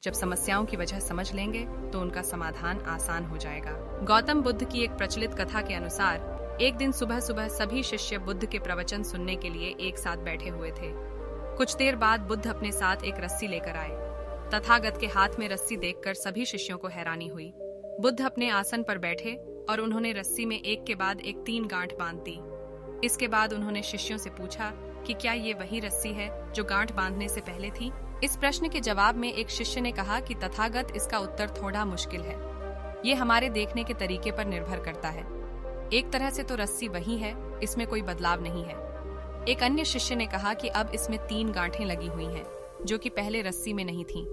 जब समस्याओं की वजह समझ लेंगे तो उनका समाधान आसान हो जाएगा। गौतम बुद्ध की एक प्रचलित कथा के अनुसार एक दिन सुबह सुबह सभी शिष्य बुद्ध के प्रवचन सुनने के लिए एक साथ बैठे हुए थे। कुछ देर बाद बुद्ध अपने साथ एक रस्सी लेकर आए। तथागत के हाथ में रस्सी देखकर सभी शिष्यों को हैरानी हुई। बुद्ध अपने आसन पर बैठे और उन्होंने रस्सी में एक के बाद एक 3 गांठ बांध दी। इसके बाद उन्होंने शिष्यों से पूछा कि क्या ये वही रस्सी है जो गांठ बांधने से पहले थी। इस प्रश्न के जवाब में एक शिष्य ने कहा कि तथागत, इसका उत्तर थोड़ा मुश्किल है। ये हमारे देखने के तरीके पर निर्भर करता है। एक तरह से तो रस्सी वही है, इसमें कोई बदलाव नहीं है। एक अन्य शिष्य ने कहा कि अब इसमें 3 गांठें लगी हुई हैं, जो कि पहले रस्सी में नहीं थीं।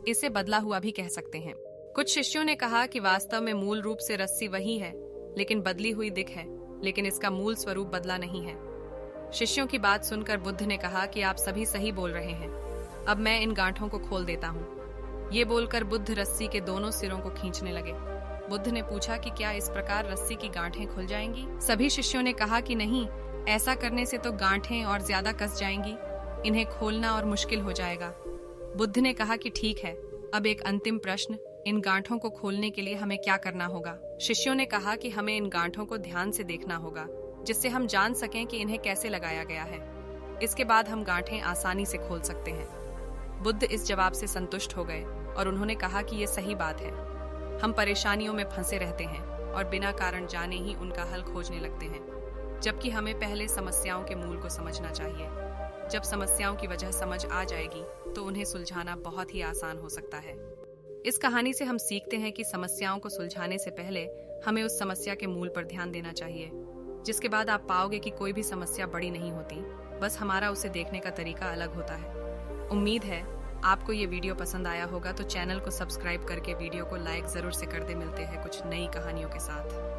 इसे बदला हुआ भी कह सकते हैं। कुछ शिष्यों ने कहा कि वास्तव में मूल रूप से रस्सी वही है, लेकिन बदली हुई दिख है, लेकिन इसका मूल स्वरूप बदला नहीं है। शिष्यों की बात सुनकर बुद्ध ने कहा कि आप सभी सही बोल रहे हैं, अब मैं इन गांठों को खोल देता हूँ। ये बोलकर बुद्ध रस्सी के दोनों सिरों को खींचने लगे। बुद्ध ने पूछा कि क्या इस प्रकार रस्सी की गांठें खुल जाएंगी? सभी शिष्यों ने कहा कि नहीं, ऐसा करने से तो गांठें और ज्यादा कस जाएंगी, इन्हें खोलना और मुश्किल हो जाएगा। बुद्ध ने कहा कि ठीक है, अब एक अंतिम प्रश्न, इन गांठों को खोलने के लिए हमें क्या करना होगा? शिष्यों ने कहा कि हमें इन गांठों को ध्यान से देखना होगा, जिससे हम जान सकें कि इन्हें कैसे लगाया गया है। इसके बाद हम गांठें आसानी से खोल सकते हैं। बुद्ध इस जवाब से संतुष्ट हो गए और उन्होंने कहा कि ये सही बात है। हम परेशानियों में फंसे रहते हैं और बिना कारण जाने ही उनका हल खोजने लगते हैं, जबकि हमें पहले समस्याओं के मूल को समझना चाहिए। जब समस्याओं की वजह समझ आ जाएगी तो उन्हें सुलझाना बहुत ही आसान हो सकता है। इस कहानी से हम सीखते हैं कि समस्याओं को सुलझाने से पहले हमें उस समस्या के मूल पर ध्यान देना चाहिए, जिसके बाद आप पाओगे कि कोई भी समस्या बड़ी नहीं होती, बस हमारा उसे देखने का तरीका अलग होता है। उम्मीद है आपको ये वीडियो पसंद आया होगा, तो चैनल को सब्सक्राइब करके वीडियो को लाइक जरूर से कर दे। मिलते हैं कुछ नई कहानियों के साथ।